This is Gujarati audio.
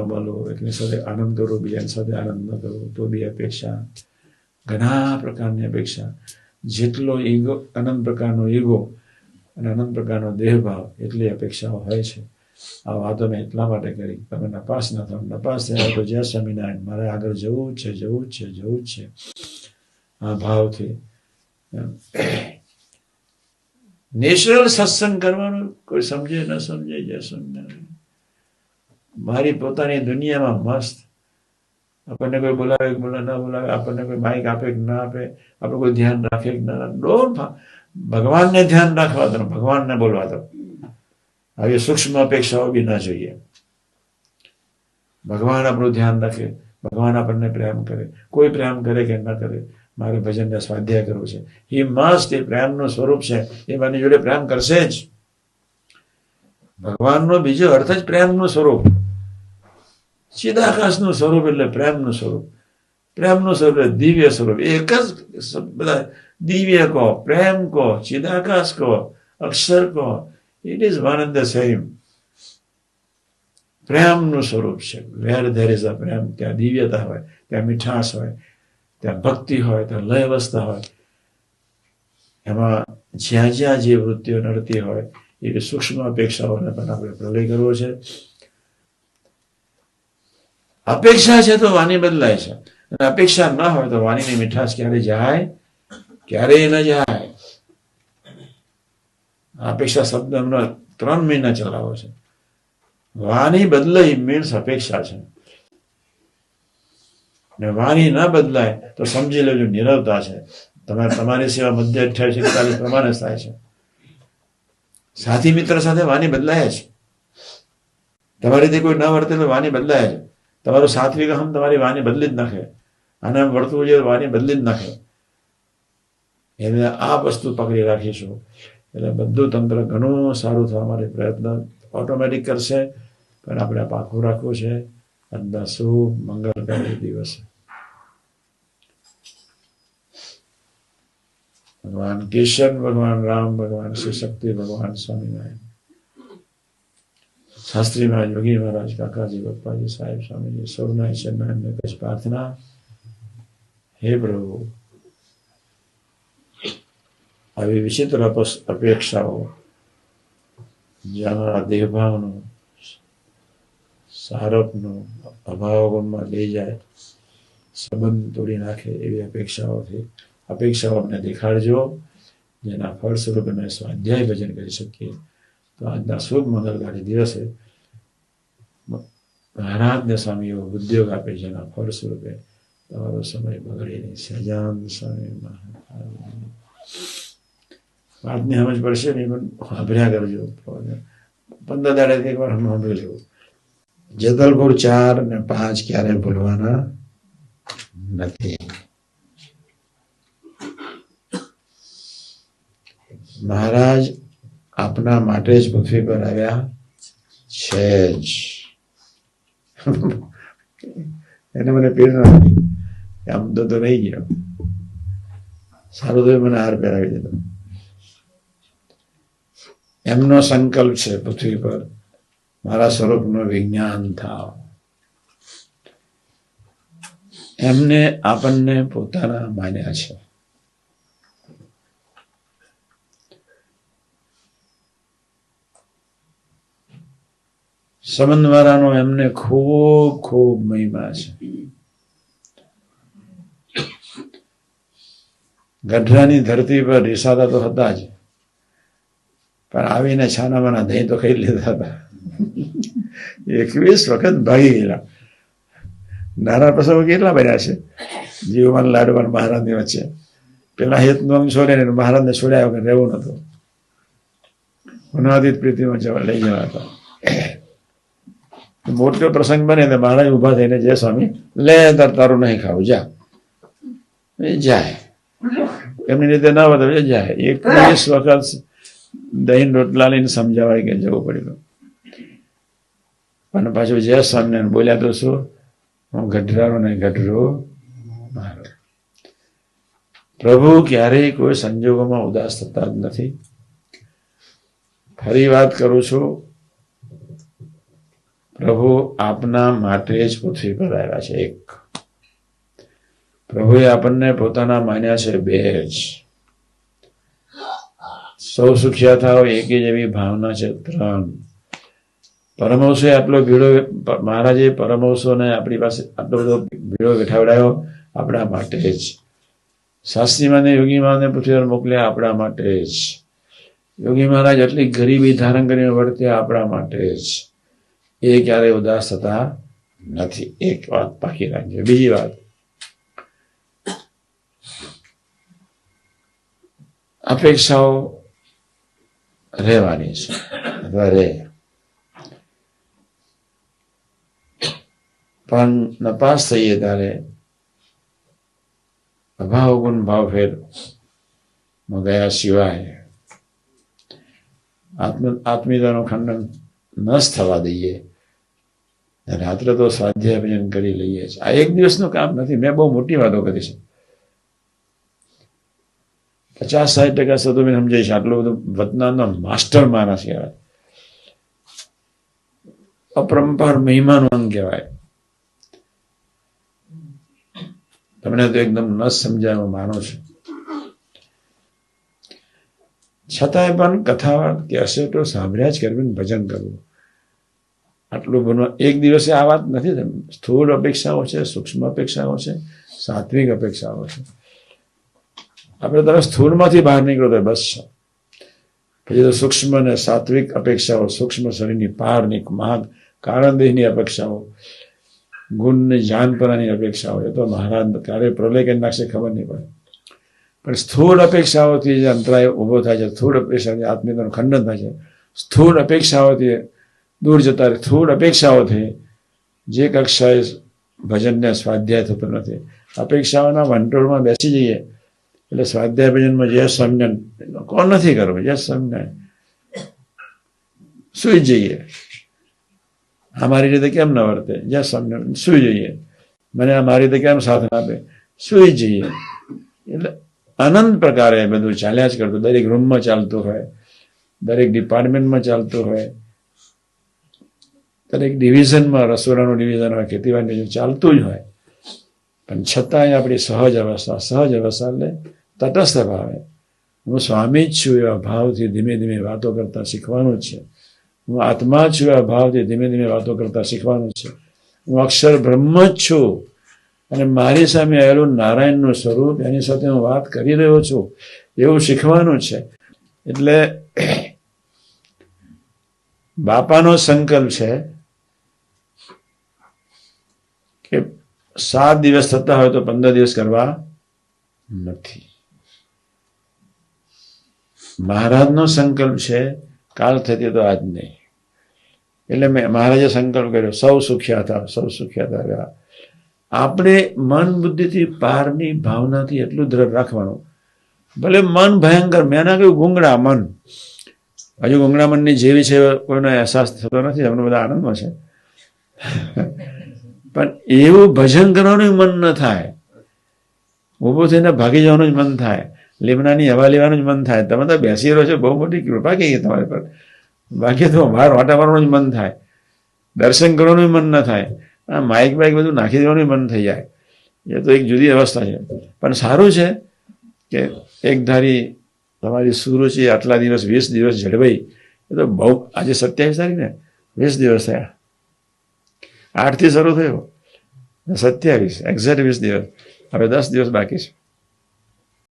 મળો, એકની સાથે આનંદ કરો, બીજાની સાથે આનંદ ન કરો તો બી અપેક્ષા. ઘણા પ્રકારની અપેક્ષા. જેટલો ઈગો, અનંત પ્રકારનો ઈગો અને અનંત પ્રકારનો દેહભાવ, એટલી અપેક્ષાઓ હોય છે. આ વાતો મેં એટલા માટે કરી, તમે નપાસ ના થાવ. નપાસ થયા તો જય સ્વામિનારાયણ, મારે આગળ જવું જ છે, જવું જ છે, જવું જ છે. આ ભાવથી નેચરલ સત્સંગ કરવાનું. કોઈ સમજે ન સમજે, જય સ્વામિનારાયણ. મારી પોતાની દુનિયામાં મસ્ત. આપણને કોઈ બોલાવે કે ના બોલાવે, આપણને કોઈ માઇક આપે કે ના આપે, આપણે કોઈ ધ્યાન રાખે કે ના રાખે, ભગવાનને ધ્યાન રાખવા દો, ભગવાનને બોલવા દો. આવી સૂક્ષ્મ અપેક્ષાઓ બી ના જોઈએ. ભગવાન આપણું ધ્યાન રાખે, ભગવાન આપણને પ્રેમ કરે. કોઈ પ્રેમ કરે કે ન કરે, મારે ભજનને સ્વાધ્યાય કરવું છે. એ મસ્ત, એ પ્રેમનું સ્વરૂપ છે, એ મારી જોડે પ્રેમ કરશે જ. ભગવાનનો બીજો અર્થ જ પ્રેમનું સ્વરૂપ. ચિદાકાશનું સ્વરૂપ એટલે પ્રેમનું સ્વરૂપ. પ્રેમનું સ્વરૂપ એટલે દિવ્ય સ્વરૂપ. એક જ બધા દિવ્ય કહો, પ્રેમ કહો, ચિદાકાશ કહો, અક્ષર કહો, it is one and the same. પ્રેમનું સ્વરૂપ છે. વેર ધેર ઇઝ અ પ્રેમ, ત્યાં દિવ્યતા હોય, ત્યાં મીઠાશ હોય, ત્યાં ભક્તિ હોય, ત્યાં લયવસ્તા હોય. એમાં જ્યાં જ્યાં જે વૃત્તિઓ નડતી હોય એવી સૂક્ષ્મ અપેક્ષાઓને પણ આપણે પ્રલય કરવો છે. અપેક્ષા છે તો વાણી બદલાય છે, અને અપેક્ષા ન હોય તો વાણીની મીઠાશ ક્યારે જાય? ક્યારેય ન જાય. અપેક્ષા શબ્દ હમણાં 3 મહિના ચલાવો છે. વાણી બદલાઈ મીન્સ અપેક્ષા છે, ને વાણી ન બદલાય તો સમજી લેજો નિરવતા છે. તમારી સેવા મધ્ય 28-41 પ્રમાણે થાય છે. સાથી મિત્ર સાથે વાણી બદલાય છે. તમારીથી કોઈ ન વર્તે તો વાણી બદલાય છે. તમારું સાત્વિક અહમ તમારી વાણી બદલી જ નાખે. આને વર્તવું જોઈએ, વાણી બદલી જ નાખે. એટલે આ વસ્તુ પકડી રાખીશું એટલે બધું તંત્ર ઘણું સારું થવા માટે પ્રયત્ન ઓટોમેટિક કરશે. પણ આપણે પાકું રાખવું છે. આજના શુભ મંગળકારી દિવસે ભગવાન કિશન, ભગવાન રામ, ભગવાન શ્રી શક્તિ, ભગવાન સ્વામિનારાયણ, શાસ્ત્રી મહારાજ, યોગી મહારાજ, કાકાજી, પપ્પાજી, સાહેબ, સ્વામીજી, સૌના ચરણને કશ પ્રાર્થના. હે પ્રભુ, આવી વિચિત્ર અપેક્ષાઓ જે અમારા દેહભાવનો, સારપનો અભાવ ગુણમાં લઈ જાય, સંબંધ તોડી નાખે એવી અપેક્ષાઓ અમને દેખાડજો, જેના ફળ સ્વરૂપે અમે સ્વાધ્યાય ભજન કરી શકીએ. તો આજના શુભ મંગળકારી દિવસે મહારાજને સ્વામી એવો ઉદ્યોગ આપે, જેના ફળ સ્વરૂપે તમારો સમય બગડે નહીં. સહજાનંદ સ્વામી મહારાજ વાતની સમજ પડશે નહીં, પણ સાંભળ્યા કરજો. 15 દાડેથી એકવાર સાંભળી લેવું. જેતલપુર 4 અને 5 ક્યારેય ભૂલવાના નથી. મહારાજ આપના માટે જ પૃથ્વી પર આવ્યા છે જ. એને મને પ્રેરણા આપી. આમ તો રહી ગયો. સારું તો મને હાર પહેરાવી દીધો. એમનો સંકલ્પ છે પૃથ્વી પર મારા સ્વરૂપનું વિજ્ઞાન થાવ. એમને આપણને પોતાના માન્યા છે. સંબંધવાળાનો એમને ખૂબ ખૂબ મહિમા છે. ગઢડાની ધરતી પર રિસાદા તો હતા જ, પણ આવીને છાનામાના દહીં તો ખાઈ લીધા હતા. 21 વખત ભાગી ગયેલા. નાના પ્રસંગો કેટલા બન્યા છે જીવવાન લાડવાન મહારાજની વચ્ચે. પેલા હેતનું છોડે મહારાજને છોડ્યા વગર રહેવું નતું. અનાદિત પ્રીતિમાં લઈ જવા હતા. મોટો પ્રસંગ બને તો મહારાજ ઉભા થઈને, જય સ્વામી, લે તારું નહીં ખાવું, જા. જાય એમની રીતે ના વધે જાય. 21 વખત દહીં રોટલા લઈને સમજાવાય કે જવું પડ્યું. અને પાછું જય સ્વામિનારાયણ બોલ્યા તો શું, હું ગઢરાનો નહીં, ગઢરો મારો. પ્રભુ ક્યારેય કોઈ સંજોગોમાં ઉદાસ થતા જ નથી. ફરી વાત કરું છું, પ્રભુ આપના માટે જ પૃથ્વી પર આવ્યા છે. એક, પ્રભુએ આપણને પોતાના માન્યા છે. બે જ, સૌ સુખ્યા થાવ એકી જેવી ભાવના છે. ત્રણ, પરમહંસે આટલો ભીડો, મહારાજે પરમહંસોને આપણી પાસે આટલો બધો ભીડો બેઠાવડાયો આપણા માટે જ. શાસ્ત્રીમાને યોગીમાને પૃથ્વી પર મોકલ્યા આપણા માટે જ. યોગી મહારાજ આટલી ગરીબી ધારણ કરીને વર્ત્યા આપણા માટે જ. એ ક્યારેય ઉદાસ થતા નથી. એક વાત પાકી રાખજો. બીજી વાત, અપેક્ષાઓ રહેવાની છે અથવા રહે, પણ નપાસ થઈએ ત્યારે અભાવ ગુણ ભાવ ફેર ગયા સિવાય આત્મીયતાનું ખંડન ન થવા દઈએ. રાત્રે તો સ્વાધ્યાય ભજન કરી લઈએ છીએ. આ એક દિવસનું કામ નથી. મેં બહુ મોટી વાતો કરી છે. 50-60% તો મેં સમજાય છે. આટલું બધું વતનાનો માસ્ટર માણસ કહેવાય, અપરંપાર મહિમાનું અંગ કહેવાય. તમને તો એકદમ ન સમજાય હું માનું છું. છતાંય પણ કથાવાર્ત કે અસેટો સાંભળ્યા જ કરવી, ભજન કરવું, આટલું બનવા. એક દિવસે આ વાત નથી. સ્થૂળ અપેક્ષાઓ છે, સૂક્ષ્મ અપેક્ષાઓ છે, સાત્વિક અપેક્ષાઓ છે. આપણે તમે સ્થૂળમાંથી બહાર નીકળો તો બસ છે. પછી તો સૂક્ષ્મ અને સાત્વિક અપેક્ષાઓ, સૂક્ષ્મ શરીરની પારની મહાન કારણ દેહની અપેક્ષાઓ, ગુણની જાનપરાની અપેક્ષાઓ, એ તો મહારાજ ક્યારે પ્રલય કરી નાખશે ખબર નહીં પડે. પણ સ્થૂળ અપેક્ષાઓથી જે અંતરાય ઊભો થાય છે, સ્થૂળ અપેક્ષાથી આત્મીયતાનું ખંડન થાય છે, સ્થૂળ અપેક્ષાઓથી દૂર જતા રહે, સ્થૂળ અપેક્ષાઓથી જે કક્ષાએ ભજનને સ્વાધ્યાય થતો નથી. અપેક્ષાઓના વંટોળમાં બેસી જઈએ એટલે સ્વાધ્યાય ભજનમાં જે સમજણ કોણ નથી કરવું, જે સમજણ સુઈ જઈએ. અમારી રીતે કેમ ન વર્તે, જે સમજણ સુઈ જઈએ. મને અમારી રીતે કેમ સાથ આપે, સુઈ જઈએ. એટલે અનંત પ્રકારે બધું ચાલ્યા જ કરતું. દરેક રૂમમાં ચાલતું હોય, દરેક ડિપાર્ટમેન્ટમાં ચાલતું હોય, દરેક ડિવિઝનમાં, રસોડાનું ડિવિઝન હોય, ખેતીવાડી ચાલતું જ હોય. પણ છતાંય આપણી સહજ અવસ્થા એટલે તટસ્થ ભાવે હું સ્વામી જ છું એવા ભાવથી ધીમે ધીમે વાતો કરતા શીખવાનું છે. હું આત્મા જ છું એવા ભાવથી ધીમે ધીમે વાતો કરતા શીખવાનું છે. હું અક્ષર બ્રહ્મ જ છું અને મારી સામે આવેલું નારાયણનું સ્વરૂપ, એની સાથે હું વાત કરી રહ્યો છું એવું શીખવાનું છે. એટલે બાપાનો સંકલ્પ છે કે 7 દિવસ થતા હોય તો 15 દિવસ કરવા નથી. મહારાજનો સંકલ્પ છે કાલ થતી તો આજ નહીં. એટલે મેં મહારાજે સંકલ્પ કર્યો, સૌ સુખ્યા હતા, સૌ સુખ્યા હતા. આપણે મન બુદ્ધિથી પારની ભાવનાથી એટલું દ્રઢ રાખવાનું. ભલે મન ભયંકર, મેં ના કહ્યું ગુંગળા મન, હજુ ગુંગળા મનની જેવી છે કોઈનો અહેસાસ થતો નથી, અમને બધા આનંદમાં છે. પણ એવું ભજન કરવાનું મન ન થાય, ઊભું થઈને ભાગી જવાનું જ મન થાય, લીમડાની હવા લેવાનું જ મન થાય. તમે તો બેસી રહ્યો છો, બહુ મોટી કૃપા કહીએ તમારી પર. બાકી તો બહાર વાટા મારવાનું જ મન થાય, દર્શન કરવાનું મન ન થાય. આ માઇક બધું નાખી દેવાનું મન થઈ જાય. એ તો એક જુદી અવસ્થા છે. પણ સારું છે કે એક ધારી તમારી સુરુચિ આટલા દિવસ 20 દિવસ જળવાઈ. એ તો બહુ, આજે 27 તારીખ ને, 20 દિવસ થયા. 8 થી શરૂ થયો, 27 એક્ઝેક્ટ 20 દિવસ. હવે 10 દિવસ બાકી છે.